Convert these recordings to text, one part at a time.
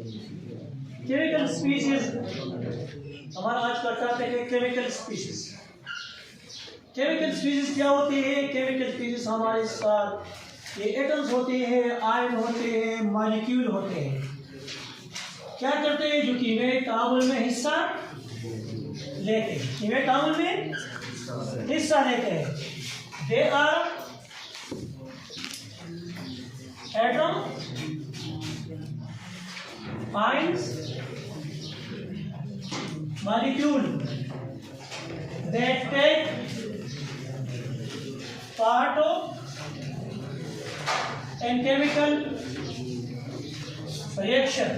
Chemical species, हमारा आज का टॉपिक है केमिकल स्पीशीज। केमिकल स्पीशीज क्या होती है? केमिकल स्पीशीज हमारे साथ ये एटम्स होते हैं, आयन होते हैं, मॉलिक्यूल होते हैं। क्या करते हैं? जो कीमियाई तामुल में हिस्सा लेते हैं, कीमियाई तामुल में हिस्सा लेते हैं। They are atom, ions, molecule that take part of in chemical reaction।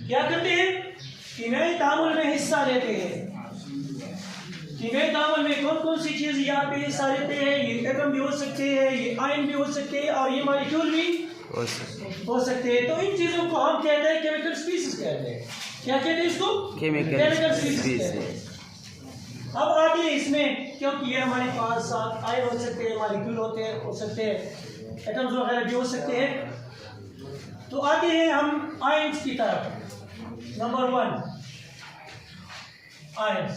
क्या करते हैं? कीमियाई तामुल में हिस्सा लेते हैं। कीमियाई तामुल में कौन कौन सी चीज यहाँ पे हिस्सा लेते हैं? ये एटम भी हो सकते हैं, ये आयन भी हो सकते हैं, और ये मॉलिक्यूल भी हो सकते हैं। तो इन चीजों को हम कहते हैं केमिकल स्पीशीज कहते हैं। क्या कहते हैं इसको? केमिकल स्पीशीज कहते हैं। अब आते हैं इसमें, क्योंकि ये हमारे पास आयन हो सकते हैं, मॉलिक्यूल हो सकते हैं, एटम्स वगैरह भी हो सकते हैं। तो आते हैं हम आयन्स की तरफ। Number 1 ions.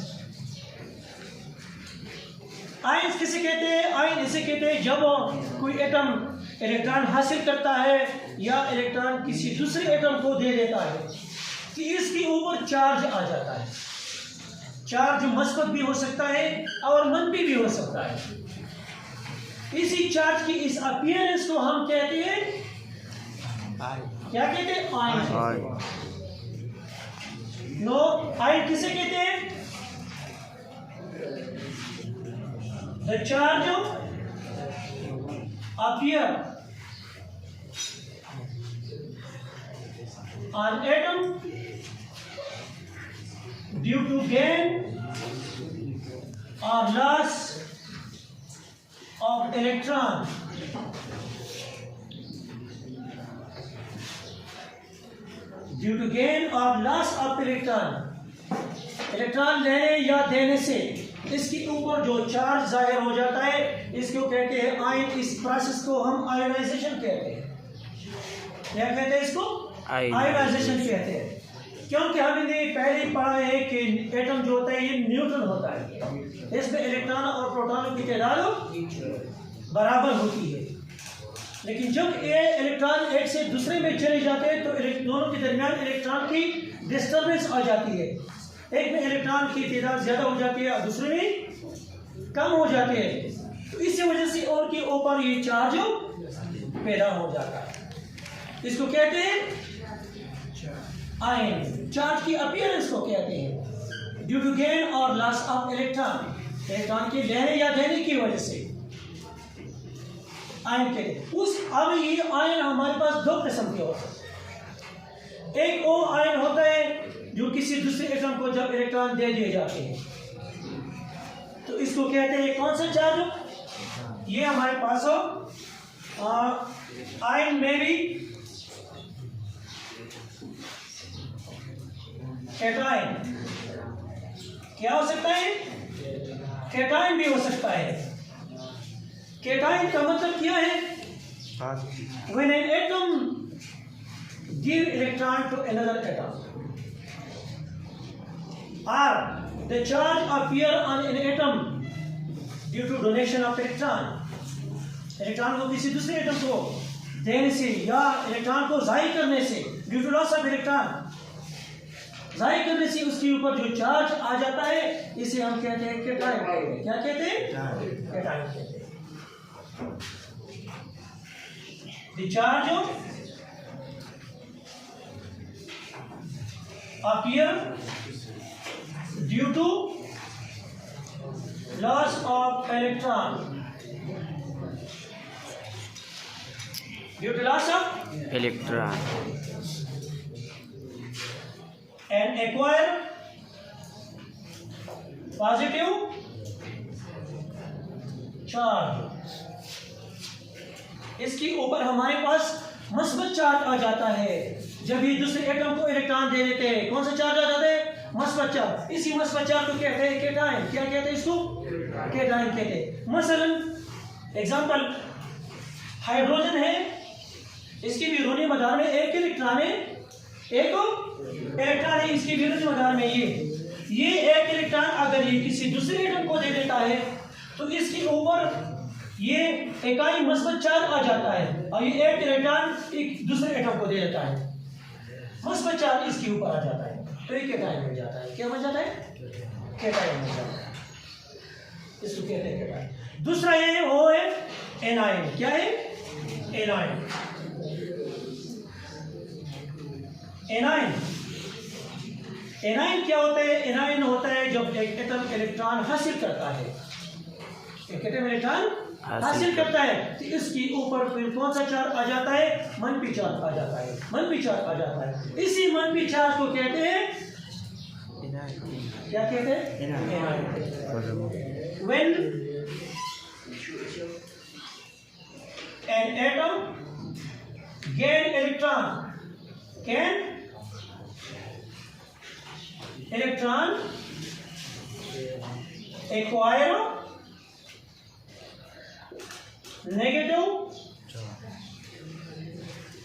आयन्स किसे कहते हैं? आयन इसे कहते हैं जब कोई एटम इलेक्ट्रॉन हासिल करता है या इलेक्ट्रॉन किसी दूसरे एटम को दे देता है कि इसके ऊपर चार्ज आ जाता है। चार्ज मस्बत भी हो सकता है और मनफी भी हो सकता है। इसी चार्ज की इस अपीयरेंस को हम कहते हैं, क्या कहते हैं? आयन। नो, आयन किसे कहते हैं? The charge appear on atom due to gain or loss of electron due to gain or loss of electron। Electron लेने या देने से इसके ऊपर जो चार्ज जाहिर हो जाता है, इसको कहते हैं आयन। इस प्रोसेस को हम आयोनाइजेशन कहते हैं। क्या कहते हैं इसको? आयोनाइजेशन कहते हैं। क्योंकि हमने पहले ही पढ़ा है कि एटम जो होता है ये न्यूट्रल होता है, इसमें इलेक्ट्रॉन और प्रोटॉनों की तादाद बराबर होती है। लेकिन जब ये इलेक्ट्रॉन एक से दूसरे में चले जाते हैं तो दोनों के दरमियान इलेक्ट्रॉन की डिस्टर्बेंस आ जाती है। एक में इलेक्ट्रॉन की तादाद ज्यादा हो जाती है और दूसरे में कम हो जाती है। तो इसी वजह से और के ऊपर ये चार्ज पैदा हो जाता है। इसको कहते हैं आयन। चार्ज की अपीयरेंस को कहते हैं ड्यू टू गेन और लॉस ऑफ इलेक्ट्रॉन। इलेक्ट्रॉन के लेने या देने की वजह से आयन कहते हैं। अब ये आयन हमारे पास दो किस्म के होते हैं। एक वो आयन होता है जो किसी दूसरे एटम को जब इलेक्ट्रॉन दे दिए जाते हैं तो इसको कहते हैं कौन सा चार्ज? ये हमारे पास हो आयन में भी कैटायन। क्या हो सकता है? कैटायन भी हो सकता है। कैटायन का मतलब क्या है? When an atom give electron to another atom or the charge appear on an atom due to donation of electron। Electron को किसी दूसरे एटम को देने से या इलेक्ट्रॉन को जाहिर करने से, due to loss of electron, जाहिर करने से उसके ऊपर जो चार्ज आ जाता है इसे हम कहते हैं कैटायन। क्या कहते हैं? कैटायन कहते हैं। The charge appear due to loss of electron, due to loss of electron and acquire positive charge। इसके ऊपर हमारे पास मस्बत चार्ज आ जाता है जब ये दूसरे एटम को इलेक्ट्रॉन दे देते हैं। कौन सा चार्ज आ जाता है? मस्बत चार्ज। इसी मस्बत चार्ज को कहते हैं कैटायन। क्या कहते हैं इसको? कैटायन कहते हैं। मसलन एग्जांपल, हाइड्रोजन है इसकी बैरूनी मदार में एक इलेक्ट्रॉन है, इसकी बैरूनी मदार में ये एक इलेक्ट्रॉन अगर ये किसी दूसरे एटम को दे देता है तो इसके ऊपर ये इकाई मस्बत चार्ज आ जाता है, और ये एक इलेक्ट्रॉन एक दूसरे एटम को दे देता है, मस्बत चार्ज इसके ऊपर आ जाता है, तो ये कैटायन बन जाता है। क्या बन जाता है? कैटायन बन जाता है, इसको कहते हैं कैटायन। दूसरा ये वो है एनायन। क्या है? एनायन। एनायन क्या होता है? एनायन होता है जब एक एटम इलेक्ट्रॉन हासिल करता है, एक एटम इलेक्ट्रॉन हासिल करता है तो इसके ऊपर फिर कौन सा चार्ज आ जाता है? मनफी चार्ज आ जाता है, मनफी चार्ज आ जाता है। इसी मनफी चार्ज को कहते हैं, क्या कहते हैं? When an atom gain electron acquire negative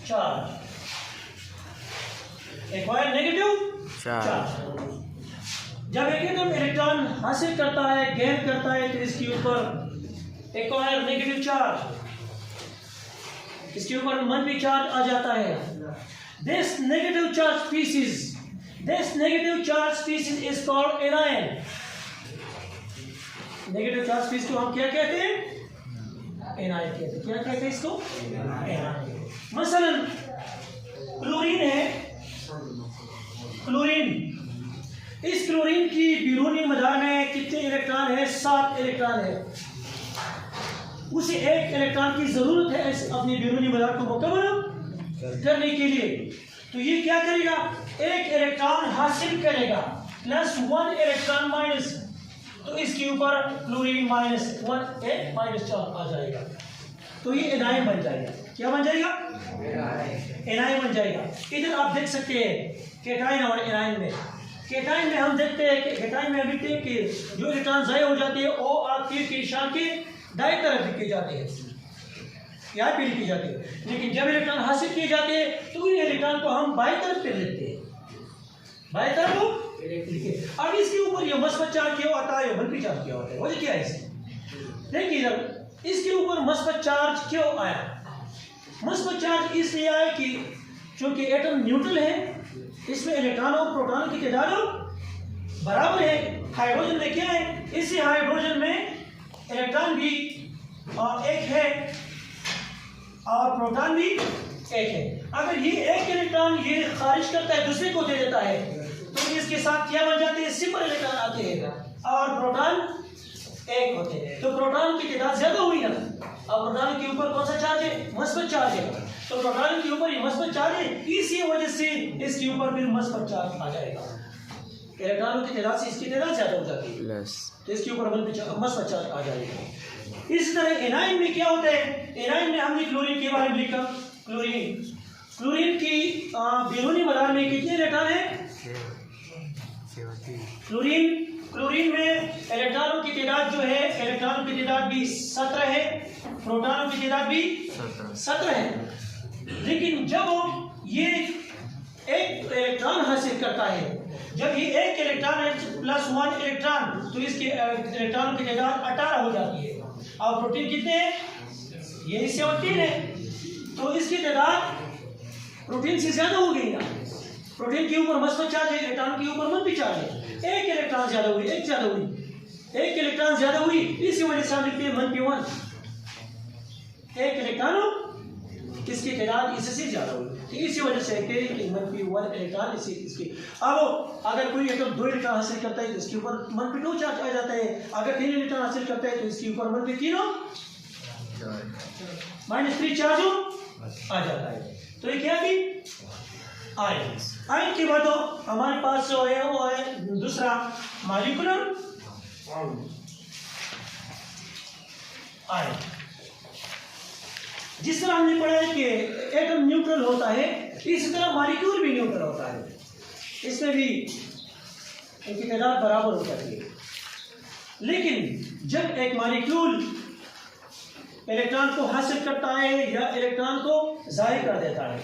charge, जब एक एटम इलेक्ट्रॉन हासिल करता है, गेन करता है, तो इसके ऊपर एक्वायर नेगेटिव चार्ज, इसके ऊपर मनफी चार्ज आ जाता है। This negative charge species is called anion. Negative charge species को हम क्या कहते हैं? एनायन कहते हैं। क्या कहते हैं इसको? एनायन। मसलन क्लोरीन है, क्लोरीन, इस क्लोरीन की बैरूनी मदार में कितने इलेक्ट्रॉन है? 7 इलेक्ट्रॉन है। उसे एक इलेक्ट्रॉन की जरूरत है अपनी बैरूनी मदार को मुकम्मल करने के लिए, तो ये क्या करेगा? एक इलेक्ट्रॉन हासिल करेगा प्लस 1 इलेक्ट्रॉन माइनस, तो इसके ऊपर क्लोरीन -1 एक माइनस चार्ज आ जाएगा, तो ये एनायन बन जाएगा। क्या बन जाएगा? एनायन बन जाएगा। इधर आप देख सकते हैं कैटायन और एनायन में। कैटायन में हम देखते हैं कि कैटायन में देखते हैं कि जो इलेक्ट्रॉन ज़ाया हो जाते हैं वो तीर के निशान के दाएं तरफ लिखे जाते हैं, यहाँ पे लिखे जाते हैं, लेकिन जब इलेक्ट्रॉन हासिल किए जाते हैं तो इन इलेक्ट्रॉन को हम बाएं तरफ पे लिखते हैं, बाएं तरफ लिखे। अब इसके ऊपर ये मस्बत चार्ज क्यों आता है, मनफी चार्ज क्यों आता है? वजह क्या है इसकी? देखिए जब इसके ऊपर मस्बत चार्ज क्यों आया? मस्बत चार्ज इसलिए आया कि चूंकि एटम न्यूट्रल है, इसमें इलेक्ट्रॉन और प्रोटॉन की तादाद बराबर है। हाइड्रोजन में क्या है? इसी हाइड्रोजन में इलेक्ट्रॉन भी एक है और प्रोटॉन भी एक है। अगर ये एक इलेक्ट्रॉन ये खारिज करता है, दूसरे को दे देता है, तो इसके साथ क्या बन जाते हैं? सिंपल इलेक्ट्रॉन आते हैं और प्रोटॉन एक होते हैं, तो प्रोटॉन की तादाद ज्यादा हुई ना। अब प्रोटॉन के ऊपर कौन सा चार्ज है? मस्बत चार्ज है, तो प्रोटॉन के ऊपर ये मस्बत चार्ज है, इसी वजह से इसके ऊपर फिर मस्बत चार्ज आ जाएगा। इलेक्ट्रॉनों की तादाद से इसकी तादाद ज्यादा हो जाती है, तो इसके ऊपर मस्बत चार्ज आ जाएगा। इसी तरह एनायन में क्या होता है? एनायन में हमने क्लोरीन के बारे में लिखा। क्लोरीन की बैरूनी मदार में कितने इलेक्ट्रॉन है? क्लोरीन में इलेक्ट्रॉनों की तादाद जो है, इलेक्ट्रॉनों की तादाद भी 17 है, प्रोटॉनों की तादाद भी 17 है। लेकिन जब ये एक इलेक्ट्रॉन हासिल करता है, जब ये एक इलेक्ट्रॉन है प्लस 1 इलेक्ट्रॉन, तो इसके इलेक्ट्रॉनों की तादाद 18 हो जाती है। और प्रोटीन कितने हैं? ये 17 है, तो इसकी तादाद प्रोटीन से ज्यादा हो गई ना। प्रोटीन के ऊपर मस्बत चार्ज है, इलेक्ट्रॉन के ऊपर मनफी चार्ज है। एक इलेक्ट्रॉन ज्यादा हुई, एक इलेक्ट्रॉन ज्यादा हुई, इसी वजह से हम लिखते हैं -1। एक इलेक्ट्रॉन किसकी तादाद इससे ज्यादा हुई, तो इसी वजह से कहते हैं कि -1 इलेक्ट्रॉन इसकी। अब अगर कोई एटम 2 इलेक्ट्रॉन हासिल करता है तो इसके ऊपर -2 चार्ज आ जाता है। अगर 3 इलेक्ट्रॉन हासिल करता है तो इसके ऊपर -3 चार्ज आ जाता है। तो ये क्या थी? आयन के बाद हमारे पास जो है वो है दूसरा मॉलिक्यूलर आयन। जिस तरह हमने पढ़ा है कि एटम न्यूट्रल होता है, इसी तरह मॉलिक्यूल भी न्यूट्रल होता है, इसमें भी इनकी तादाद बराबर हो जाती है। लेकिन जब एक मॉलिक्यूल इलेक्ट्रॉन को हासिल करता है या इलेक्ट्रॉन को ज़ाहिर कर देता है,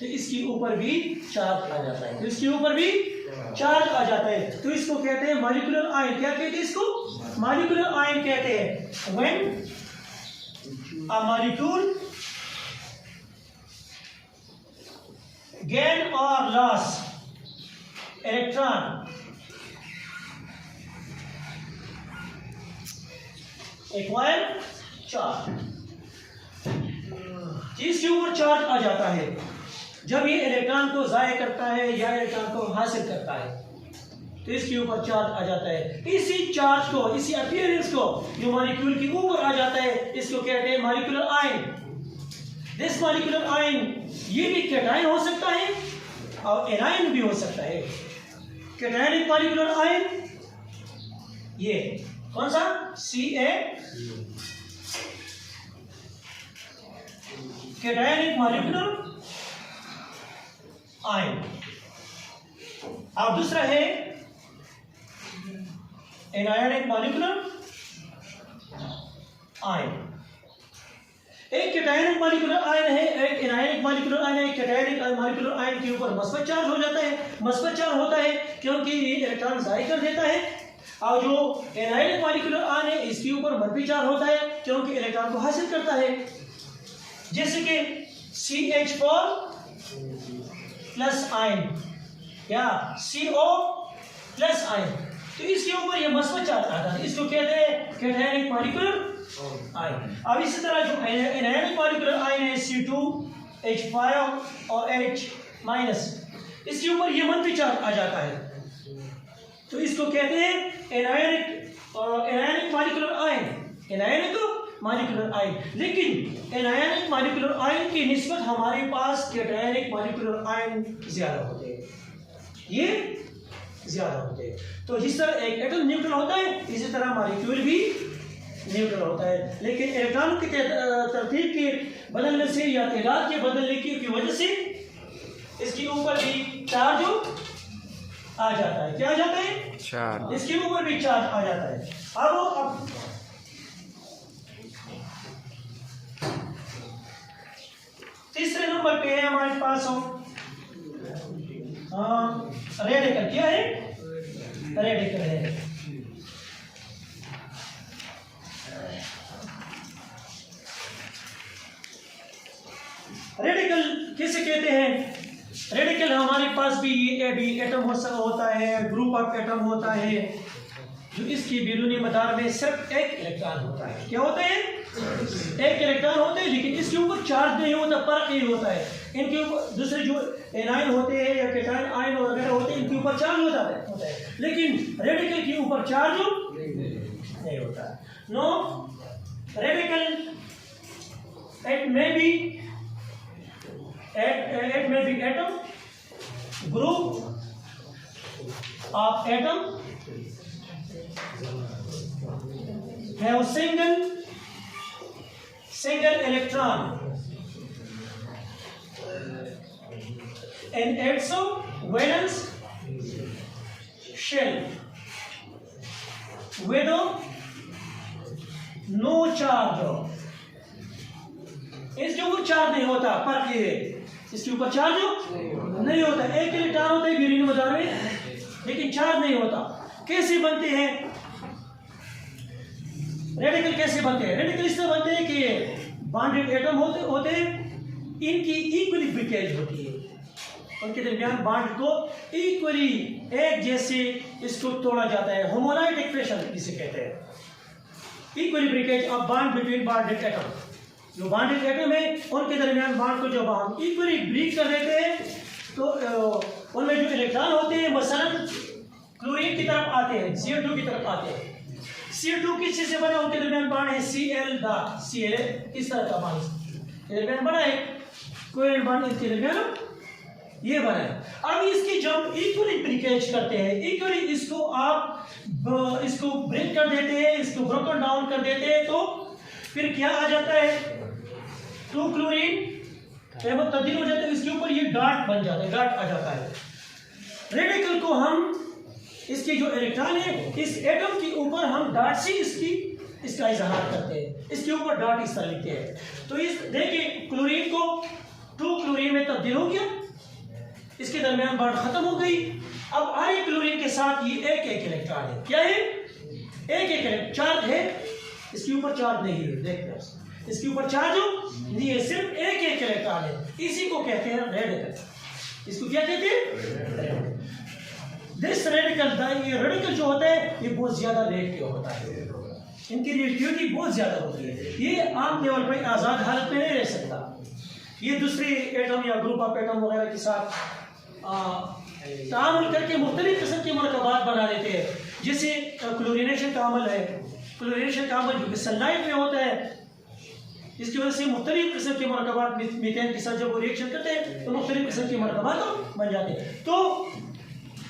तो इसके ऊपर भी चार्ज आ जाता है, तो इसके ऊपर भी चार्ज आ जाता है। तो इसको कहते हैं मॉलिक्यूलर आयन। क्या कहते हैं इसको? मॉलिक्यूलर आयन कहते हैं। व्हेन अ मॉलिक्यूल गेन और लॉस इलेक्ट्रॉन एक्वायर चार्ज, इसके ऊपर चार्ज आ जाता है जब ये इलेक्ट्रॉन को ज़ाहिर करता है या इलेक्ट्रॉन को हासिल करता है, तो इसके ऊपर चार्ज आ जाता है। इसी चार्ज को, इसी अपीयरेंस को जो मॉलिक्यूल के ऊपर आ जाता है, इसको कहते हैं molecular ion. This molecular ion ये भी कैटायन हो सकता है और एनायन भी हो सकता है। कैटायनिक मॉलिक्यूलर आयन ये कौन सा? Ca, cationic molecular ion. और दूसरा है एनायनिक मॉलिक्यूलर आयन। एक कैटायनिक मॉलिक्यूलर आयन है, एक एनायनिक मॉलिक्यूलर आयन है। कैटायनिक मॉलिक्यूलर आयन के ऊपर मस्बत चार्ज हो जाता है। मस्बत चार्ज होता है क्योंकि ये इलेक्ट्रॉन ज़ाहिर कर देता है, और जो एनायनिक मॉलिक्यूलर आयन है इसके ऊपर मनफी चार्ज होता है क्योंकि इलेक्ट्रॉन को हासिल करता है। जैसे कि CH4 प्लस आयन या CO प्लस आयन, तो इसके ऊपर ये मस्बत चार्ज आता है, इसको कहते हैं कैटायनिक मॉलिक्यूलर आयन। अब इसी तरह जो एनायनिक मॉलिक्यूलर आयन है C2H5 और H माइनस, इसके ऊपर ये मनफी चार्ज आ जाता है, तो इसको कहते हैं anionic molecular ion. Anionic molecular ion, लेकिन एनायनिक मॉलिक्यूलर आयन की निस्बत हमारे पास कैटायनिक मॉलिक्यूलर आयन ज्यादा होते हैं, ये ज्यादा होते हैं। तो जिस तरह एक एटम न्यूट्रल होता है, इसी तरह मॉलिक्यूल भी न्यूट्रल होता है, लेकिन इलेक्ट्रॉन की तरतीब के बदलने से या तादाद के बदलने की वजह से इसके ऊपर भी चार्ज आ जाता है। क्या आ जाता है? चार्ज। इसके ऊपर भी चार्ज आ जाता है। अब तीसरे नंबर पे है हमारे पास रेडिकल। क्या है? रेडिकल है। रेडिकल किसे कहते हैं? रेडिकल हमारे पास भी एटम होता है, ग्रुप ऑफ एटम होता है, जो इसकी बैरूनी मदार में सिर्फ एक इलेक्ट्रॉन होता है। क्या होता है? एक इलेक्ट्रॉन होता है, लेकिन इसके ऊपर चार्ज नहीं होता, फर्क नहीं होता है। इनके ऊपर दूसरे जो एनायन होते हैं या कैटायन आयन वगैरह होते हैं, इनके ऊपर चार्ज होता है, लेकिन रेडिकल के ऊपर चार्ज नहीं होता। No radical it may be atom, group of atom have single electron in its valence shell with no charge। इसके ऊपर चार्ज नहीं होता, फर्क ये है, इसके ऊपर चार्ज नहीं होता। एक इलेक्ट्रॉन होता है बैरूनी मदार में, लेकिन चार्ज नहीं होता। कैसे बनते हैं रेडिकल? कैसे बनते हैं रेडिकल? इससे बनते हैं कि बॉन्डेड एटम होते हैं, इनकी इक्वली ब्रेकेज होती है, उनके दरमियान बॉन्ड को इक्वली एक जैसे इसको तोड़ा जाता है। होमोलाइट एक्सप्रेशन जिसे कहते हैं, equally breakage of bond between bonded atom. जो बॉन्डेड एटम है उनके दरमियान बॉन्ड को जब हम इक्वली ब्रेक कर देते हैं, तो उनमें जो इलेक्ट्रॉन होते हैं मसलन क्लोरीन की तरफ आते हैं, CO2 की तरफ आते हैं। CO2 किस चीज से बना? उनके दरमियान बॉन्ड है Cl डॉट, Cl इस तरह का बॉन्ड के दरमियान बना है, कोवेलेंट बॉन्ड इसके दरमियान ये बना है। अब इसकी जब इक्वली ब्रेकेज करते हैं, इक्वली इसको आप इसको ब्रेक कर देते हैं, इसको ब्रोकन डाउन कर देते हैं, तो फिर क्या आ जाता है? 2 क्लोरीन तब्दील हो जाता है, इसके ऊपर ये डॉट बन जाता है, डॉट आ जाता है। रेडिकल को हम इसके जो इलेक्ट्रॉन है इस एटम के ऊपर हम डॉट से इसकी इसका इजहार करते हैं, इसके ऊपर डॉट इस तरह लिखते हैं। तो इस देखिए क्लोरीन को 2 क्लोरीन में तब्दील हो गया, इसके दरमियान बॉन्ड खत्म हो गई। अब हर एक क्लोरीन के साथ ये एक एक इलेक्ट्रॉन है। क्या है? एक एक चार्ज है, इसके ऊपर चार्ज नहीं है, देखते हैं इसके ऊपर चार्ज नहीं है, सिर्फ एक एक इलेक्ट्रॉन है। इसी को कहते हैं रेडिकल। इसको क्या कहते हैं? This radical. ये रेडिकल जो होता है ये बहुत ज्यादा रिएक्टिव होता है, इनकी रिएक्टिविटी बहुत ज्यादा होती है। ये आम लेवल पर आजाद हालत में नहीं रह सकता, ये दूसरे एटम या ग्रुप ऑफ एटम वगैरह के साथ तामुल करके मुख्तलिफ किस्म के मरकबात बना देते हैं। जैसे क्लोरीनेशन का अमल है, क्लोरीनेशन का अमल जो सनलाइट में होता है, इसकी वजह से मुख्तलिफ किस्म के मरकबात मीथेन के साथ जब वो रिएक्शन करते हैं तो मुख्तलिफ किस्म के मरकबात बन जाते हैं। तो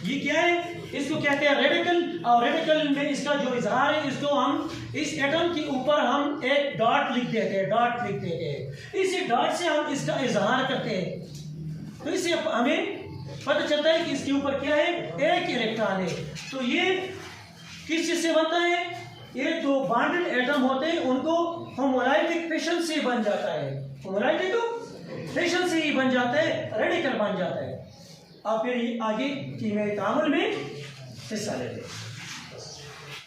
ये क्या है? इसको कहते हैं रेडिकल। और रेडिकल में इसका जो इजहार है, इसको हम इस एटम के ऊपर हम एक डॉट लिख देते हैं, डॉट लिख देते हैं। इसी डॉट से हम इसका इजहार करते हैं, तो इससे हमें पता चलता है कि इसके ऊपर क्या है? एक इलेक्ट्रॉन है। तो ये किस चीज से बनता है? ये जो बॉन्डेड एटम होते हैं उनको होमोलाइटिक फिशन से बन जाता है, होमोलाइटिक फिशन से ही बन जाता है, रेडिकल बन जाता है। और फिर आगे कीमियाई तामुल में हिस्सा लेते हैं।